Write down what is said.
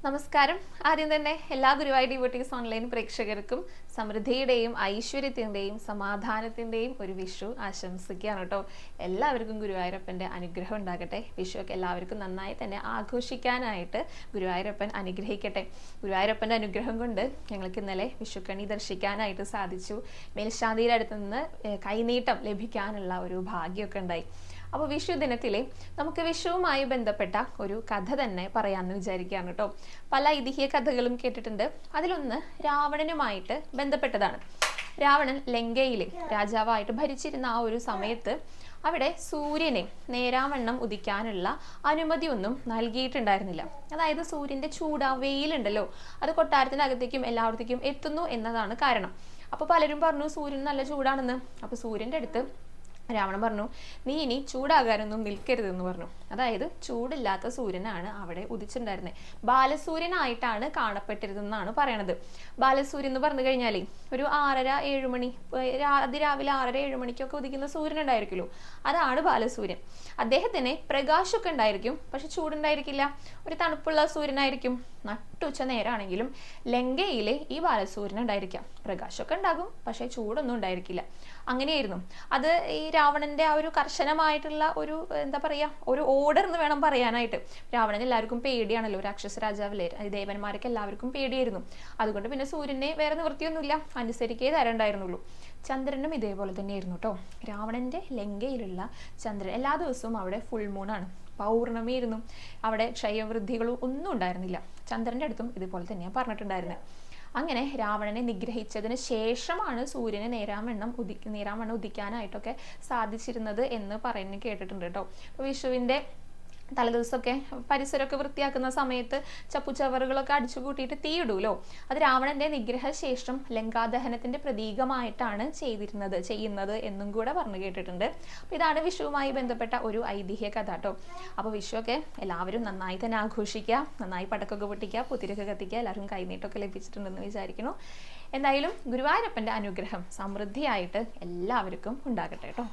നമസ്കാരം. ആദ്യം തന്നെ എല്ലാ ഗുരുവായൂർ ഡിവോട്ടീസ് ഓൺലൈൻ പ്രേക്ഷകർക്കും സമൃദ്ധിയുടെയും ഐശ്വര്യത്തിൻ്റെയും സമാധാനത്തിൻ്റെയും ഒരു വിഷു ആശംസിക്കുകയാണ് കേട്ടോ. എല്ലാവർക്കും ഗുരുവായൂരപ്പൻ്റെ അനുഗ്രഹം ഉണ്ടാകട്ടെ. വിഷുവൊക്കെ എല്ലാവർക്കും നന്നായി തന്നെ ആഘോഷിക്കാനായിട്ട് ഗുരുവായൂരപ്പൻ അനുഗ്രഹിക്കട്ടെ. ഗുരുവായൂരപ്പൻ്റെ അനുഗ്രഹം കൊണ്ട് ഞങ്ങൾക്ക് ഇന്നലെ വിഷുക്കണി ദർശിക്കാനായിട്ട് സാധിച്ചു. മേൽശാന്തിയുടെ അടുത്ത് നിന്ന് കൈനീട്ടം ലഭിക്കാനുള്ള ഒരു ഭാഗ്യമൊക്കെ ഉണ്ടായി. അപ്പോൾ വിഷു ദിനത്തിലെ നമുക്ക് വിഷുവുമായി ബന്ധപ്പെട്ട ഒരു കഥ തന്നെ പറയാമെന്ന് വിചാരിക്കുകയാണ് കേട്ടോ. പല ഐതിഹ്യ കഥകളും കേട്ടിട്ടുണ്ട്. അതിലൊന്ന് രാവണനുമായിട്ട് ബന്ധപ്പെട്ടതാണ്. രാവണൻ ലങ്കയിൽ രാജാവായിട്ട് ഭരിച്ചിരുന്ന ആ ഒരു സമയത്ത് അവിടെ സൂര്യനെ നേരാവണ്ണം ഉദിക്കാനുള്ള അനുമതിയൊന്നും നൽകിയിട്ടുണ്ടായിരുന്നില്ല. അതായത് സൂര്യൻ്റെ ചൂട്, വെയിലുണ്ടല്ലോ, അത് കൊട്ടാരത്തിനകത്തേക്കും എല്ലായിടത്തേക്കും എത്തുന്നു എന്നതാണ് കാരണം. അപ്പോൾ പലരും പറഞ്ഞു സൂര്യൻ നല്ല ചൂടാണെന്ന്. അപ്പോൾ സൂര്യൻ്റെ അടുത്ത് രാവണൻ പറഞ്ഞു, നീ ഇനി ചൂടാകാനൊന്നും നിൽക്കരുതെന്ന് പറഞ്ഞു. അതായത് ചൂടില്ലാത്ത സൂര്യനാണ് അവിടെ ഉദിച്ചിട്ടുണ്ടായിരുന്നത്. ബാലസൂര്യനായിട്ടാണ് കാണപ്പെട്ടിരുന്നതെന്നാണ് പറയണത്. ബാലസൂര്യൻ എന്ന് പറഞ്ഞു കഴിഞ്ഞാൽ ഒരു 6:30-7 മണി, അതിരാവിലെ 6:30-7 മണിക്കൊക്കെ ഉദിക്കുന്ന സൂര്യൻ ഉണ്ടായിരിക്കുമല്ലോ, അതാണ് ബാലസൂര്യൻ. അദ്ദേഹത്തിന് പ്രകാശമൊക്കെ ഉണ്ടായിരിക്കും, പക്ഷെ ചൂടുണ്ടായിരിക്കില്ല. ഒരു തണുപ്പുള്ള സൂര്യനായിരിക്കും. നട്ടുച്ച നേരാണെങ്കിലും ലങ്കയിൽ ഈ ബാലസൂര്യൻ ഉണ്ടായിരിക്കാം. പ്രകാശമൊക്കെ ഉണ്ടാകും, പക്ഷെ ചൂടൊന്നും ഉണ്ടായിരിക്കില്ല. അങ്ങനെയായിരുന്നു അത്. ഈ രാവണന്റെ ആ ഒരു കർശനമായിട്ടുള്ള ഒരു എന്താ പറയാ, ഒരു ഓർഡർ എന്ന് വേണം പറയാനായിട്ട്. രാവണൻ എല്ലാവർക്കും പേടിയാണല്ലോ, രാക്ഷസ രാജാവിലെ ദേവന്മാരൊക്കെ എല്ലാവർക്കും പേടിയായിരുന്നു. അതുകൊണ്ട് പിന്നെ സൂര്യനെ വേറെ നിവൃത്തിയൊന്നുമില്ല, അനുസരിക്കേ തരണ്ടായിരുന്നുള്ളൂ. ചന്ദ്രനും ഇതേപോലെ തന്നെയായിരുന്നു കേട്ടോ. രാവണന്റെ ലങ്കയിലുള്ള ചന്ദ്രൻ എല്ലാ ദിവസവും അവിടെ ഫുൾ മൂണാണ്, പൗർണമിയായിരുന്നു. അവിടെ ക്ഷയവൃദ്ധികളും ഒന്നും ഉണ്ടായിരുന്നില്ല. ചന്ദ്രന്റെ അടുത്തും ഇതുപോലെ തന്നെയാണ് പറഞ്ഞിട്ടുണ്ടായിരുന്നത്. അങ്ങനെ രാവണനെ നിഗ്രഹിച്ചതിന് ശേഷമാണ് സൂര്യനെ നേരാവണ്ണം ഉദിക്കാനായിട്ടൊക്കെ സാധിച്ചിരുന്നത് എന്ന് പറയുന്നത് കേട്ടിട്ടുണ്ട് കേട്ടോ. അപ്പോൾ വിഷുവിൻ്റെ തലേദിവസമൊക്കെ പരിസരമൊക്കെ വൃത്തിയാക്കുന്ന സമയത്ത് ചപ്പുചവറുകളൊക്കെ അടിച്ചു കൂട്ടിയിട്ട് തീയിടൂലോ, അത് രാവണന്റെ നിഗ്രഹശേഷം ലങ്കാദഹനത്തിന്റെ പ്രതീകമായിട്ടാണ് ചെയ്യുന്നത് എന്നും കൂടെ പറഞ്ഞു കേട്ടിട്ടുണ്ട്. അപ്പോൾ ഇതാണ് വിഷുവുമായി ബന്ധപ്പെട്ട ഒരു ഐതിഹ്യ കഥ കേട്ടോ. അപ്പോൾ വിഷുവൊക്കെ എല്ലാവരും നന്നായി തന്നെ ആഘോഷിക്കുക, നന്നായി പടക്കൊക്കെ പൊട്ടിക്കുക, പുത്തിരൊക്കെ കത്തിക്കുക. എല്ലാവരും കൈനീട്ടമൊക്കെ ലഭിച്ചിട്ടുണ്ടെന്ന് വിചാരിക്കുന്നു. എന്തായാലും ഗുരുവായൂരപ്പൻ്റെ അനുഗ്രഹം സമൃദ്ധിയായിട്ട് എല്ലാവർക്കും ഉണ്ടാകട്ടെ കേട്ടോ.